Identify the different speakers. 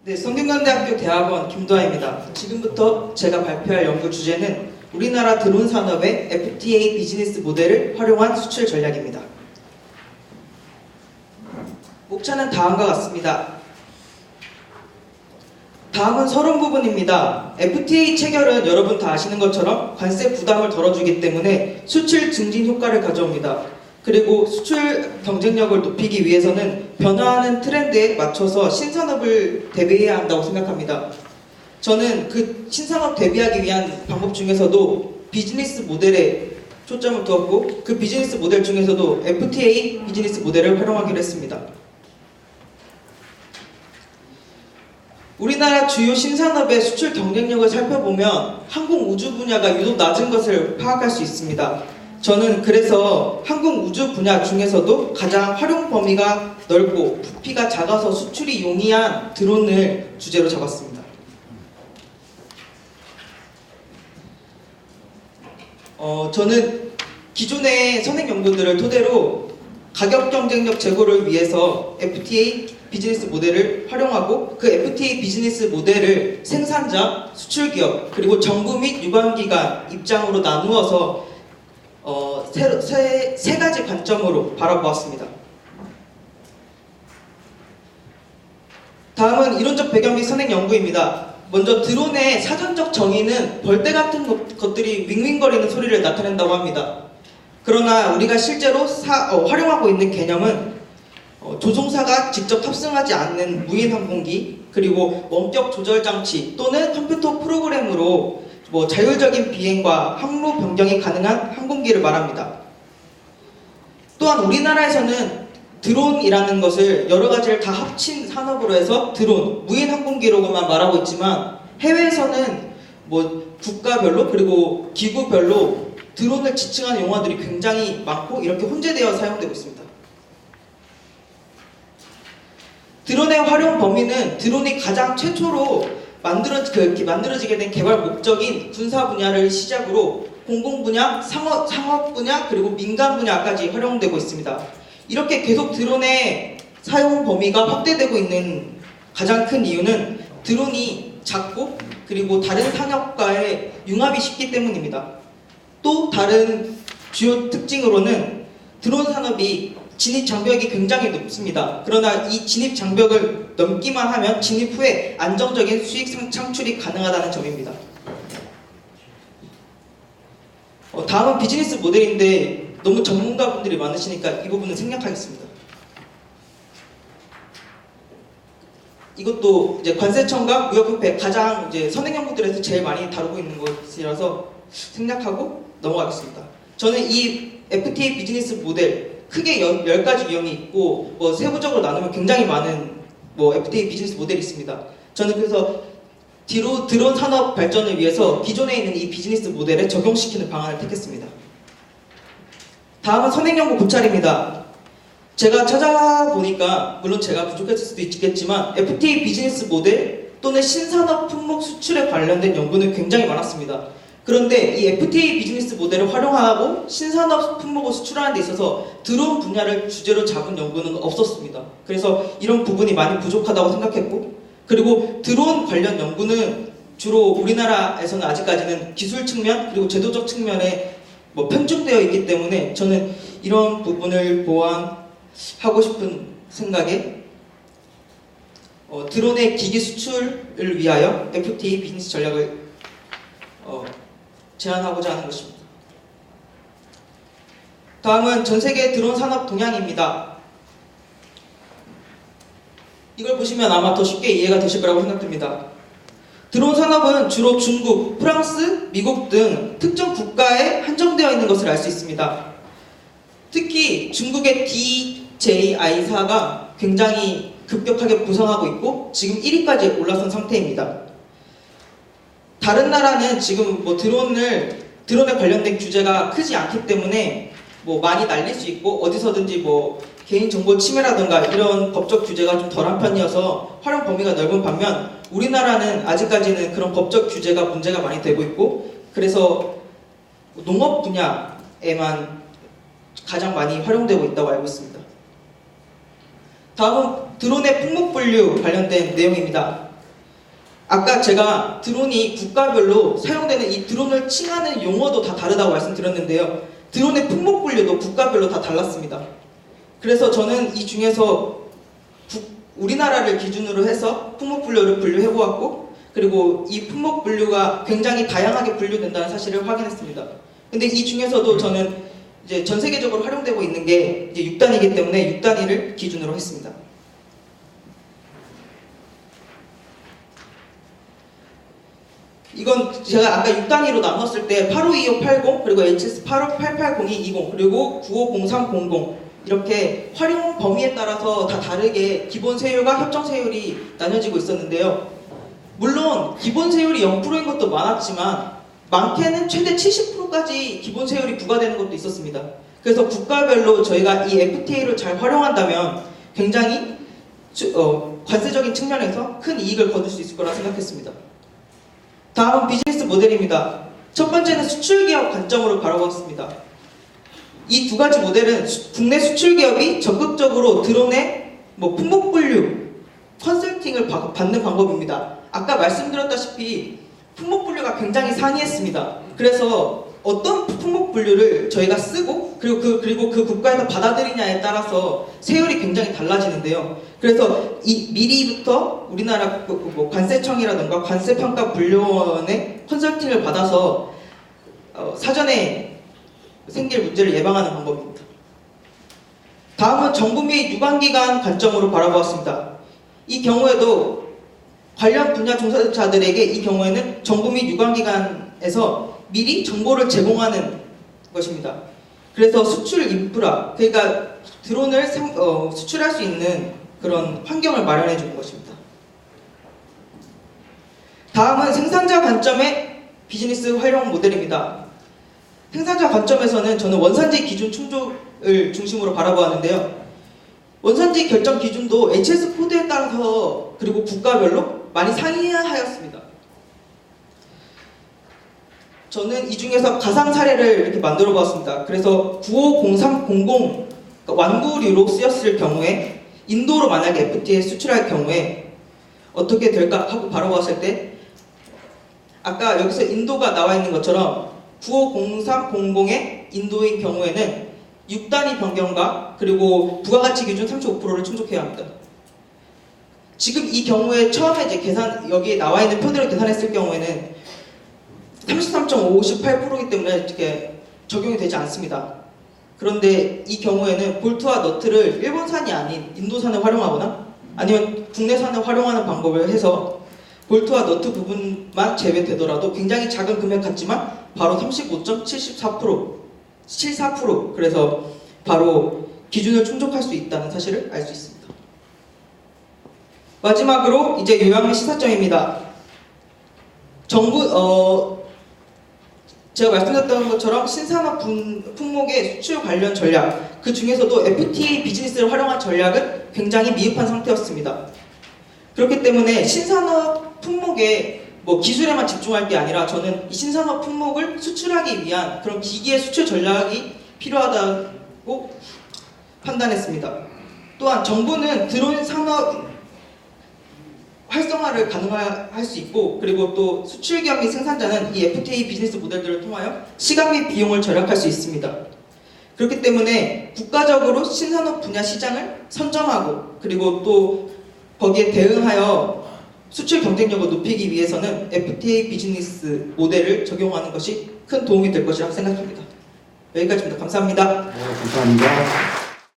Speaker 1: 네, 성균관대학교 대학원 김도아입니다. 지금부터 제가 발표할 연구 주제는 우리나라 드론 산업의 FTA 비즈니스 모델을 활용한 수출 전략입니다. 목차는 다음과 같습니다. 다음은 서론 부분입니다. FTA 체결은 여러분 다 아시는 것처럼 관세 부담을 덜어주기 때문에 수출 증진 효과를 가져옵니다. 그리고 수출 경쟁력을 높이기 위해서는 변화하는 트렌드에 맞춰서 신산업을 대비해야 한다고 생각합니다. 저는 그 신산업 대비하기 위한 방법 중에서도 비즈니스 모델에 초점을 두었고 그 비즈니스 모델 중에서도 FTA 비즈니스 모델을 활용하기로 했습니다. 우리나라 주요 신산업의 수출 경쟁력을 살펴보면 항공 우주 분야가 유독 낮은 것을 파악할 수 있습니다. 저는 그래서 항공 우주 분야 중에서도 가장 활용 범위가 넓고 부피가 작아서 수출이 용이한 드론을 주제로 잡았습니다. 저는 기존의 선행 연구들을 토대로 가격 경쟁력 제고를 위해서 FTA 비즈니스 모델을 활용하고 그 FTA 비즈니스 모델을 생산자, 수출기업, 그리고 정부 및 유관기관 입장으로 나누어서 세 가지 관점으로 바라보았습니다. 다음은 이론적 배경 및 선행 연구입니다. 먼저 드론의 사전적 정의는 벌떼 같은 것들이 윙윙거리는 소리를 나타낸다고 합니다. 그러나 우리가 실제로 활용하고 있는 개념은 조종사가 직접 탑승하지 않는 무인 항공기, 그리고 원격 조절 장치 또는 컴퓨터 프로그램으로 자율적인 비행과 항로 변경이 가능한 항공기를 말합니다. 또한 우리나라에서는 드론이라는 것을 여러 가지를 다 합친 산업으로 해서 드론, 무인 항공기로만 말하고 있지만 해외에서는 국가별로 그리고 기구별로 드론을 지칭하는 용어들이 굉장히 많고 이렇게 혼재되어 사용되고 있습니다. 드론의 활용 범위는 드론이 가장 최초로 만들어지게 된 개발 목적인 군사 분야를 시작으로 공공 분야, 상업 분야, 그리고 민간 분야까지 활용되고 있습니다. 이렇게 계속 드론의 사용 범위가 확대되고 있는 가장 큰 이유는 드론이 작고 그리고 다른 산업과의 융합이 쉽기 때문입니다. 또 다른 주요 특징으로는 드론 산업이 진입 장벽이 굉장히 높습니다. 그러나 이 진입 장벽을 넘기만 하면 진입 후에 안정적인 수익 창출이 가능하다는 점입니다. 다음은 비즈니스 모델인데 너무 전문가분들이 많으시니까 이 부분은 생략하겠습니다. 이것도 이제 관세청과 무역협회 가장 이제 선행 연구들에서 제일 많이 다루고 있는 것이라서 생략하고 넘어가겠습니다. 저는 이 FTA 비즈니스 모델 크게 10가지 유형이 있고 세부적으로 나누면 굉장히 많은 FTA 비즈니스 모델이 있습니다. 저는 그래서 드론 산업 발전을 위해서 기존에 있는 이 비즈니스 모델에 적용시키는 방안을 택했습니다. 다음은 선행연구 고찰입니다. 제가 찾아보니까 물론 제가 부족했을 수도 있겠지만 FTA 비즈니스 모델 또는 신산업 품목 수출에 관련된 연구는 굉장히 많았습니다. 그런데 이 FTA 비즈니스 모델을 활용하고 신산업 품목을 수출하는 데 있어서 드론 분야를 주제로 잡은 연구는 없었습니다. 그래서 이런 부분이 많이 부족하다고 생각했고, 그리고 드론 관련 연구는 주로 우리나라에서는 아직까지는 기술 측면 그리고 제도적 측면에 편중되어 있기 때문에 저는 이런 부분을 보완하고 싶은 생각에 드론의 기기 수출을 위하여 FTA 비즈니스 전략을 제안하고자 하는 것입니다. 다음은 전세계 드론 산업 동향입니다. 이걸 보시면 아마 더 쉽게 이해가 되실 거라고 생각됩니다. 드론 산업은 주로 중국, 프랑스, 미국 등 특정 국가에 한정되어 있는 것을 알 수 있습니다. 특히 중국의 DJI사가 굉장히 급격하게 부상하고 있고 지금 1위까지 올라선 상태입니다. 다른 나라는 지금 드론에 관련된 규제가 크지 않기 때문에 많이 날릴 수 있고 어디서든지 개인정보 침해라든가 이런 법적 규제가 좀 덜한 편이어서 활용 범위가 넓은 반면 우리나라는 아직까지는 그런 법적 규제가 문제가 많이 되고 있고 그래서 농업 분야에만 가장 많이 활용되고 있다고 알고 있습니다. 다음은 드론의 품목 분류 관련된 내용입니다. 아까 제가 드론이 국가별로 사용되는 이 드론을 칭하는 용어도 다 다르다고 말씀드렸는데요. 드론의 품목 분류도 국가별로 다 달랐습니다. 그래서 저는 이 중에서 우리나라를 기준으로 해서 품목 분류를 분류해보았고, 그리고 이 품목 분류가 굉장히 다양하게 분류된다는 사실을 확인했습니다. 근데 이 중에서도 저는 이제 전 세계적으로 활용되고 있는 게 이제 6단이기 때문에 6단위를 기준으로 했습니다. 이건 제가 아까 6단위로 나눴을 때 852580, 그리고 HS85880220, 그리고 950300 이렇게 활용 범위에 따라서 다 다르게 기본 세율과 협정 세율이 나눠지고 있었는데요. 물론 기본 세율이 0%인 것도 많았지만 많게는 최대 70%까지 기본 세율이 부과되는 것도 있었습니다. 그래서 국가별로 저희가 이 FTA를 잘 활용한다면 굉장히 관세적인 측면에서 큰 이익을 거둘 수 있을 거라 생각했습니다. 다음은 비즈니스 모델입니다. 첫 번째는 수출기업 관점으로 바라보았습니다. 이 두 가지 모델은 국내 수출기업이 적극적으로 드론의 품목 분류, 컨설팅을 받는 방법입니다. 아까 말씀드렸다시피 품목 분류가 굉장히 상이했습니다. 그래서 어떤 품목 분류를 저희가 쓰고 그리고 그 국가에서 받아들이냐에 따라서 세율이 굉장히 달라지는데요. 그래서 미리부터 우리나라 관세청이라든가 관세평가분류원의 컨설팅을 받아서 사전에 생길 문제를 예방하는 방법입니다. 다음은 정부 및 유관기관 관점으로 바라보았습니다. 이 경우에도 관련 분야 종사자들에게 이 경우에는 정부 및 유관기관에서 미리 정보를 제공하는 것입니다. 그래서 수출 인프라, 그러니까 드론을 수출할 수 있는 그런 환경을 마련해 주는 것입니다. 다음은 생산자 관점의 비즈니스 활용 모델입니다. 생산자 관점에서는 저는 원산지 기준 충족을 중심으로 바라보았는데요. 원산지 결정 기준도 HS 코드에 따라서 그리고 국가별로 많이 상이하였습니다. 저는 이 중에서 가상 사례를 이렇게 만들어 보았습니다. 그래서 950300 완구류로 쓰였을 경우에 인도로 만약에 FTA에 수출할 경우에 어떻게 될까 하고 바라보았을 때 아까 여기서 인도가 나와 있는 것처럼 950300의 인도의 경우에는 6단위 변경과 그리고 부가가치 기준 35%를 충족해야 합니다. 지금 이 경우에 처음에 이제 여기에 나와 있는 표대로 계산했을 경우에는 33.58%이기 때문에 이렇게 적용이 되지 않습니다. 그런데 이 경우에는 볼트와 너트를 일본산이 아닌 인도산을 활용하거나 아니면 국내산을 활용하는 방법을 해서 볼트와 너트 부분만 제외되더라도 굉장히 작은 금액 같지만 바로 35.74% 그래서 바로 기준을 충족할 수 있다는 사실을 알 수 있습니다. 마지막으로 이제 요약 및 시사점입니다. 제가 말씀드렸던 것처럼 신산업 품목의 수출 관련 전략, 그 중에서도 FTA 비즈니스를 활용한 전략은 굉장히 미흡한 상태였습니다. 그렇기 때문에 신산업 품목의 기술에만 집중할 게 아니라 저는 이 신산업 품목을 수출하기 위한 그런 기기의 수출 전략이 필요하다고 판단했습니다. 또한 정부는 드론 산업 활성화를 가능할 수 있고 그리고 또 수출기업 및 생산자는 이 FTA 비즈니스 모델들을 통하여 시간 및 비용을 절약할 수 있습니다. 그렇기 때문에 국가적으로 신산업 분야 시장을 선점하고 그리고 또 거기에 대응하여 수출 경쟁력을 높이기 위해서는 FTA 비즈니스 모델을 적용하는 것이 큰 도움이 될 것이라고 생각합니다. 여기까지입니다. 감사합니다.
Speaker 2: 네, 감사합니다.